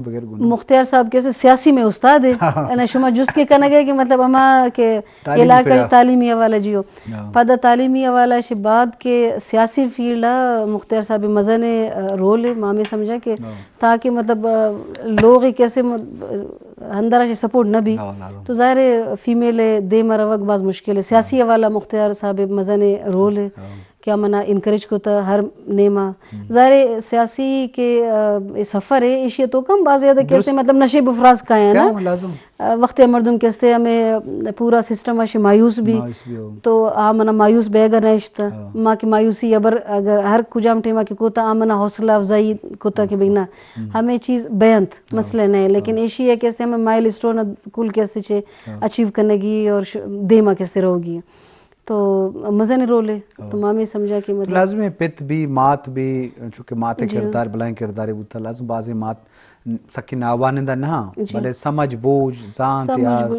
مختار صاحب کیسے سیاسی میں استاد ہے انا شما جس کے کہنا گیا کہ مطلب اما کے علاقہ تعلیمی حوالہ جیو پدا تعلیمی حوالہ سے بعد کے سیاسی فیلڈ مختار صاحب مزن رول ہے ماں میں سمجھا کہ تاکہ مطلب لوگ کیسے اندرا سے سپورٹ نہ بھی تو ظاہر فیمیل دے مروق بعض مشکل ہے سیاسی حوالہ مختار صاحب مزن رول ہے کیا منا انکریج کوتا ہر نیما ظاہر سیاسی کے سفر ہے اشیاء تو کم بعض زیادہ کیسے مطلب نشے بفراز کا ہے نا وقت مردم کیسے ہمیں پورا سسٹم ہے مایوس بھی تو آمنا مایوس بیگا نشتا ماں کی مایوسی اگر ہر کجام ٹیما کی کوتا آمنا حوصلہ افزائی کوتا کہ بھئی نا ہمیں چیز بیانت مسئلہ نہیں لیکن اشیاء کیسے ہمیں مائل اسٹون کل کیسے چھے اچیو کرنے گی اور دیما کیسے رہو گی تو مزن رول ہے تو مامی سمجھا کہ مطلب لازم ہے پت بھی مات بھی چونکہ مات کردار بلائیں کردار بوتا لازم بازی مات سکی ناوانندہ نہ بلے سمجھ بوجھ زانت یاز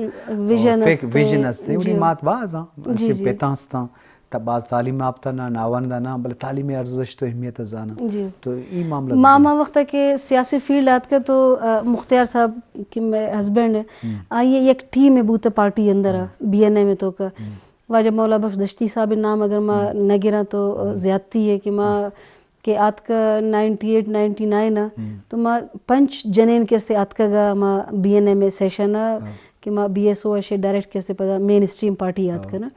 فیک ویژن ہستے انہی مات باز ہیں پیتا ہستا تب باز تعلیم یافتہ نہ ناوانندہ نہ بلے تعلیم ارزش تو اہمیت زانا تو یہ معاملہ ماما وقت کہ سیاسی فیلڈ آت کا تو مختار صاحب کی ہسبینڈ آئیے ایک ٹیم ہے بوتا پارٹی اندر بی این اے میں تو کا واجہ مولا بخش دشتی صاحب نام اگر ماں نہ گرا تو زیادتی ہے کہ ماں کہ آت کا 98 99 تو ماں پنچ جنین کیسے آت کا گا ماں بی این اے میں سیشن کہ ماں بی ایس او اشے ڈائریکٹ کیسے پتا مین اسٹریم پارٹی آت کا نا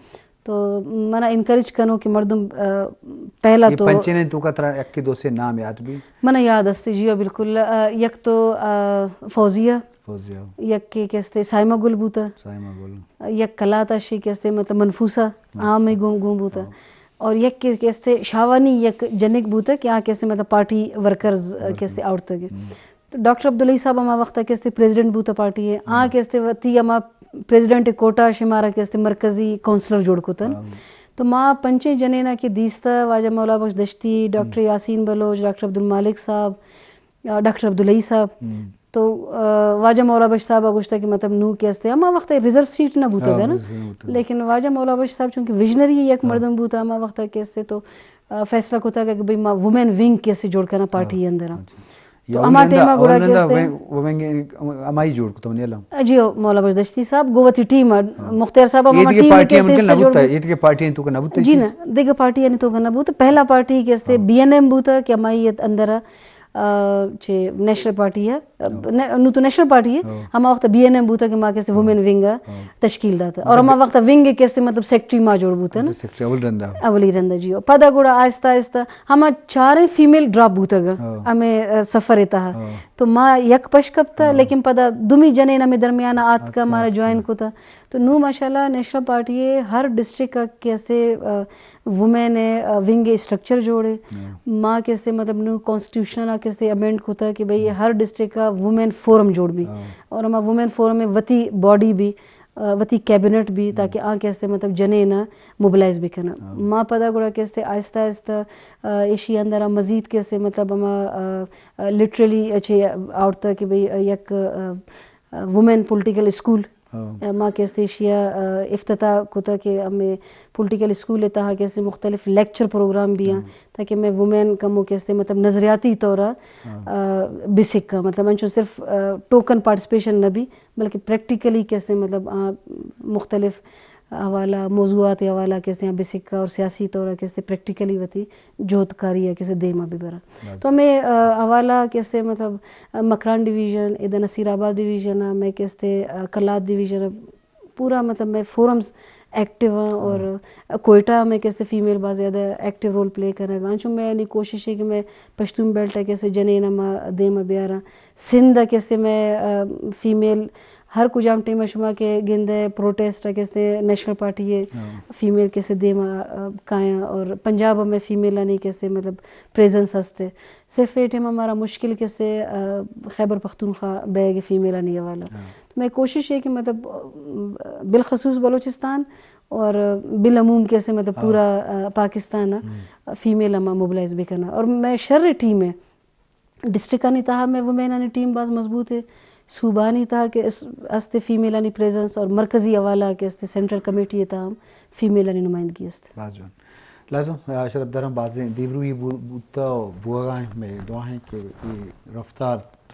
تو منا انکریج کنو کہ مردم پہلا تو پنچے نے تو کا طرح ایک کی دو سے نام یاد بھی منا یاد ہستی جیو بالکل یک تو فوزیہ یک کے کیسے سائمہ گل بوتا یک کلاتا شی کیسے مطلب منفوسہ عام میں گم بوتا اور یک کے کیسے شاوانی یک جنک بوتا کہ کیسے مطلب پارٹی ورکرز کیسے آؤٹ تگے تو ڈاکٹر عبداللہ صاحب ہما وقتا کیسے پریزیڈنٹ بوتا پارٹی ہے کیسے وقتی ہما پریزیڈنٹ کوٹا شمارا کیسے مرکزی کونسلر جوڑ کوتا تو ماں پنچے جنینا کی دیستا واجہ مولا بخش دشتی ڈاکٹر یاسین بلوچ ڈاکٹر عبدالمالک صاحب ڈاکٹر عبداللہ صاحب تو واجہ مولا بخش صاحب گوشتا کہ مطلب نو کیسے اما وقت ریزرو سیٹ نہ بوتا گا نا لیکن واجہ مولا بخش صاحب چونکہ ویژنری یک مردم بوتا اما وقت کیسے تو فیصلہ کوتا کہ بھئی ماں وومن ونگ کیسے جوڑ کرنا پارٹی اندر تو اما ٹیما گوڑا کیسے امائی جوڑ کو تو نہیں جی مولا بخش دشتی صاحب گوتی ٹیم مختار صاحب اما ٹیم کیسے نہ بوتا ہے یہ پارٹی تو نہ بوتا جی نا دیگه پارٹی نہیں تو نہ بوتا پہلا پارٹی کیسے بی این ایم بوتا کہ امائیت اندر نیشنل پارٹی ہے نو تو نیشنل پارٹی ہے ہما وقت بی این ایم بوتا کہ ماں کیسے وومن ونگ تشکیل داتا اور ہما وقت ونگ کیسے مطلب سیکٹری ماں جوڑ بوتا نا اولی رندہ جی پدا گوڑا آہستہ آہستہ ہما چاریں فیمیل ڈراپ بوتا گا ہمیں سفر ایتا تو ماں یک پشکب تھا لیکن پدا دمی جنین ہمیں درمیانہ آت کا ہمارا جوائن کو تھا تو نو ماشاءاللہ نیشنل پارٹی ہے ہر ڈسٹرکٹ کا کیسے وومین ونگ اسٹرکچر جوڑے ماں کیسے مطلب نو کانسٹیٹیوشن کیسے امینڈ ہوتا کہ بھئی ہر ڈسٹرکٹ کا وومین فورم جوڑ بھی اور ہما وومین فورم میں وتی باڈی بھی وتی کیبنٹ بھی تاکہ کیسے مطلب جنے نا موبلائز بھی کرنا ماں پدا گوڑا کیسے آہستہ آہستہ ایشی اندر مزید کیسے مطلب ہما لٹرلی اچھے آؤٹ تھا کہ بھئی یک وومین پولیٹیکل اسکول ماں کیسے ایشیا افتتاح کوتا کہ ہمیں پولیٹیکل اسکول لیتا ہے کیسے مختلف لیکچر پروگرام بھی ہیں تاکہ میں وومین کمو کیسے مطلب نظریاتی طورا بیسک کا مطلب انچو صرف ٹوکن پارٹیسپیشن نہ بھی بلکہ پریکٹیکلی کیسے مطلب مختلف حوالہ موضوعات حوالہ کیسے بیسک کا اور سیاسی طورا کیسے پریکٹیکلی وتی جوت کاری ہے کیسے دیما بھی برا تو ہمیں حوالہ کیسے مطلب مکران ڈویژن ادھر نصیر آباد ڈویژن میں کیسے کلات ڈویژن پورا مطلب میں فورمز ایکٹیو ہیں اور کوئٹہ میں کیسے فیمیل بہت زیادہ ایکٹیو رول پلے کرے گا انچو میں نے کوشش ہے کہ میں پشتون بیلٹ ہے کیسے جنین دیما بیارا سندھ کیسے میں فیمیل ہر کجام ٹیم شما کے گندے پروٹیسٹ کیسے نیشنل پارٹی ہے فیمیل کیسے دیما کائیں اور پنجاب میں فیمیل نہیں کیسے مطلب پریزنس ہستے صرف یہ ٹیم ہمارا مشکل کیسے خیبر پختونخوا بیگ فیمیل نہیں والا میں کوشش ہے کہ مطلب بالخصوص بلوچستان اور بالعموم کیسے مطلب پورا پاکستان فیمیل ہما موبلائز بھی کرنا اور میں شر ٹیم ہے ڈسٹرکانی تہا میں وومینانی ٹیم باز مضبوط ہے صوبانی تہا کہ استے فیمیلانی پریزنس اور مرکزی حوالہ کے استے سینٹرل کمیٹی تہا فیمیلانی نمائندگی استے لازم اشرف درم بازیں دیبروی بوتا بوغائیں میں دعائیں کہ رفتار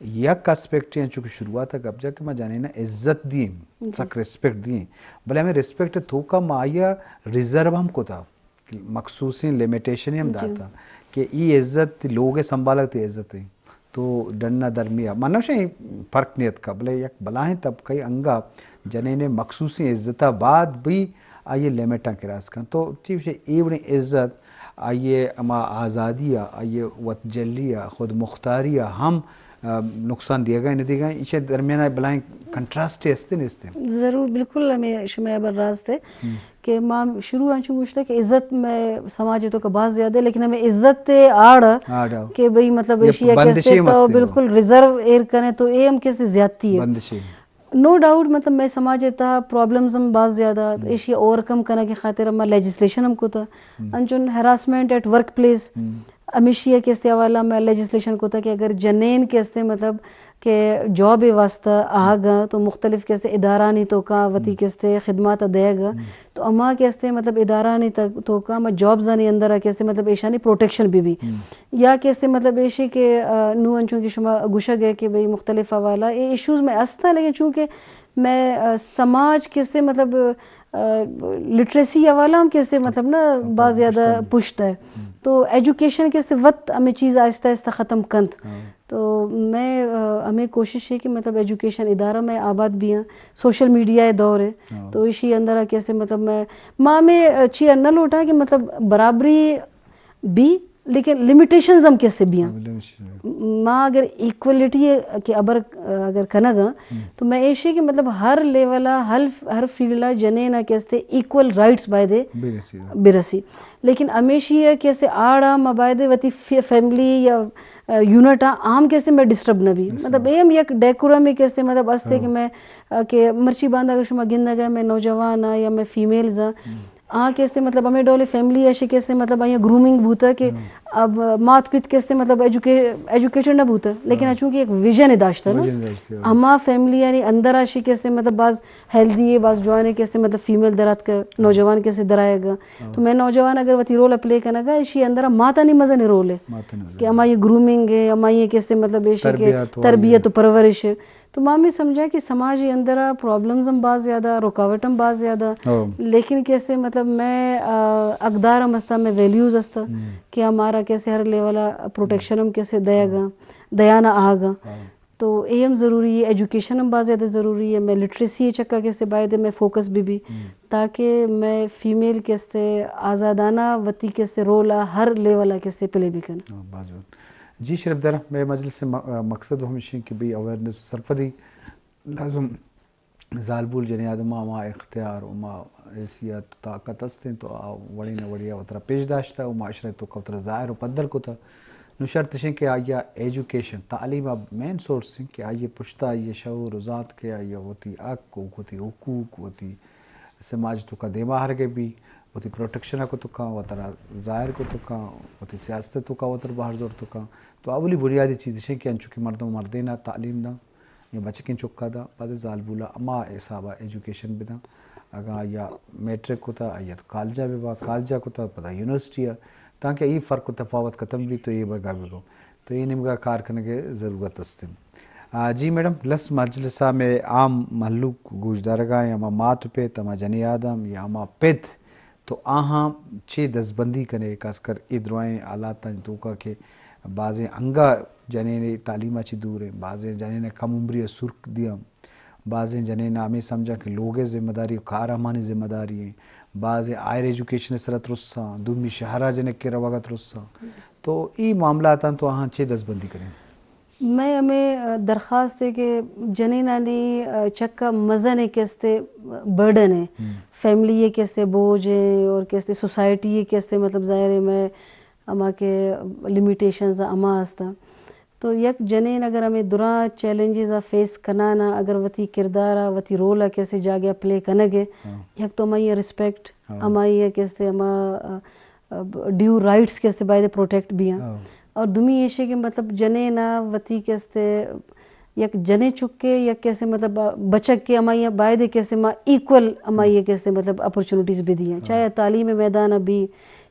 یک اسپیکٹ ہیں چونکہ شروعات اب جا کہ میں جانے نا عزت دیں سک ریسپیکٹ دیں بھلے ہمیں ریسپیکٹ تو کا مایا ریزرو ہم کو تھا مخصوصی لمیٹیشن ہم داتا کہ ای عزت لوگ سنبھالک تی عزت ہے تو ڈننا درمیا منوش فرق نیت کا بھلے یک بلائیں طبقہ انگا جنے نے مخصوصی عزت بعد بھی آئیے لمیٹاں کے راس کن تو چیف ایونی عزت آئیے اما آزادیہ آئیے وط جلیہ خود مختاریہ ہم نقصان دیا گئے نہیں دیا گئے اسے درمیان بلائیں کنٹراسٹ ہستے نہیں ہستے ضرور بالکل ہمیں شمع براز تھے کہ ماں شروع انچو گوشتا کہ عزت میں سماجی تو کا بہت زیادہ ہے لیکن ہمیں عزت تے آڑا کہ بھئی مطلب ایشیا کیسے تو بالکل ریزرو ایئر کریں تو اے ہم کیسے زیادتی ہے نو ڈاؤٹ مطلب میں سماج تا پرابلمز ہم بہت زیادہ ایشیا اوور کم کرنے کی خاطر ہم لیجسلیشن ہم کو تھا انچون ہراسمنٹ ایٹ ورک پلیس امیشیا کے استے حوالہ میں لیجسلیشن کو تھا کہ اگر جنین کے استے مطلب کہ جاب واسطہ آگا تو مختلف کے استے ادارانی تو کا وطی کے استے خدمات دے گا تو اما کے استے مطلب ادارانی تو کا میں جابز آنی اندر کے استے مطلب ایشانی پروٹیکشن بھی یا کے استے مطلب ایشی کہ نو انچوں کی شما گوشا گئے کہ بھئی مختلف حوالہ یہ ایشوز میں استا لیکن چونکہ میں سماج کے استے مطلب لٹریسی حوالہ ہم کیسے مطلب نا بہت زیادہ پشت ہے تو ایجوکیشن کے سے وقت ہمیں چیز آہستہ آہستہ ختم کند تو میں ہمیں کوشش ہے کہ مطلب ایجوکیشن ادارہ میں آباد بھی ہیں سوشل میڈیا دور ہے تو اسی اندر کیسے مطلب میں ماں میں چیئر نہ لوٹا کہ مطلب برابری بھی لیکن لمیٹیشنز ہم کیسے بھی ہیں ماں اگر ایکولیٹی کے اگر کنگا تو میں ایشی کہ مطلب ہر لیولہ ہر فیلڈہ جنے نہ کیسے ایکول رائٹس بائے دے برسی لیکن ہمیشہ کیسے آڑا مبائدے وتی فیملی یا یونٹ عام کیسے میں ڈسٹرب نہ بھی مطلب ایم یک ڈیکورا میں کیسے مطلب استے کہ میں کہ مرچی باندھا اگر شما گندہ گئے میں نوجوان ہاں یا میں فیمیلز ہاں کیسے مطلب ہمیں ڈولے فیملی ایشی کیسے مطلب آیا گرومنگ بھوتا کہ اب مات پت کیسے مطلب ایجوکیشن نہ بھوتا لیکن چونکہ ایک ویژن داشتا نا اما فیملی یعنی اندر آشی کیسے مطلب بعض ہیلدی ہے بعض جوانے کیسے مطلب فیمیل درات کا نوجوان کیسے درائے گا تو میں نوجوان اگر وتی رول اپلے کرنا گا اسی اندر ماتا نہیں مزہ نہیں رول ہے کہ اما یہ گرومنگ ہے اما یہ کیسے مطلب ایشی کے تربیت و پرورش ہے تو مامی سمجھا کہ سماجی اندر پرابلمز ہم بہت زیادہ رکاوٹ ہم بہت زیادہ لیکن کیسے مطلب میں اقدار ہم استا میں ویلیوز استا کہ ہمارا کیسے ہر لیولہ پروٹیکشن ہم کیسے دے گا دیانا آگا تو اے ہم ضروری ہے ایجوکیشن ہم بہت زیادہ ضروری ہے میں لٹریسی چکا کیسے باعد میں فوکس بھی تاکہ میں فیمیل کیسے آزادانہ وتی کیسے رولا ہر لیولہ کیسے پلے بھی کرنا جی شریف در میں مجلس سے مقصد ہمیشہ کہ بھی اویرنس سرپدی لازم زالبول جنی آدم ما اختیار وما حیثیت طاقت ہستیں تو وڑی نہ وڑیا وطرہ پیش داشتا و معاشرے تو کتر ظاہر و پدل کو تھا نو شرط ہے کہ آیا ایجوکیشن تعلیم اب مین سورس ہے کہ آئیے پشتہ آئیے شعور و ذات کے آئیے ہوتی حق ہوتی حقوق ہوتی سماج تو کا دیما ہر کے بھی ہوتی پروٹیکشن کو تو کہاں وطرہ ظاہر کو تو کہاں ہوتی سیاست تو کا وطر باہر زور تو کہاں تو اولی بنیادی چیز ہے کہ انچو کی مردوں مردینا تعلیم دا یا بچکن چکا دا بعد زال بولا اما حسابہ ایجوکیشن بھی دا اگر یا میٹرک کو تھا یا کالجہ بھی با کالجہ کو تھا پتہ یونیورسٹی ہے تاکہ یہ فرق و تفاوت ختم بھی تو یہ بگا بھی گو تو یہ نمگا کار کرنے کے ضرورت ہستے جی میڈم لس مجلسہ میں عام محلوق گوش درگاہ یا مات پہ تما جنی آدم یا اما پت تو آہاں چھ دستبندی کرنے خاص کر ادروائیں آلات تو کا کہ بعضیں انگا جنین تعلیم اچھی دور ہیں بعضیں جنین کم عمری سرخ دیا بعضیں جنین ہمیں سمجھا کہ لوگ ذمہ داری کار ہمانی ذمہ داری ہیں بعضیں آئر ایجوکیشن سرت رسا دومی شہرہ جنک کے رواگت رسا تو ای معاملات تو آہاں چھ دستبندی کریں میں ہمیں درخواست ہے کہ جنینانی چکا مزہ نے کیسے برڈن ہے فیملی یہ کیسے بوجھ ہے اور کیسے سوسائٹی یہ کیسے مطلب ظاہر ہے میں اما کے لمیٹیشنز اما ہستا تو یک جنین اگر ہمیں دوران چیلنجز فیس کنانا اگر وتی کردارا وتی رولا کیسے جاگیا پلے کنگے یک تو اما یہ رسپیکٹ اما یہ کیسے اما ڈیو رائٹس کیسے باید پروٹیکٹ بھی ہیں اور دومی یہ کہ مطلب جنے نا وتی کیسے یک جنے چکے یا کیسے مطلب بچک کے اما یہ باید کیسے ما ایکول اما یہ کیسے مطلب اپرچونٹیز بھی دی ہیں چاہے تعلیم میدان بھی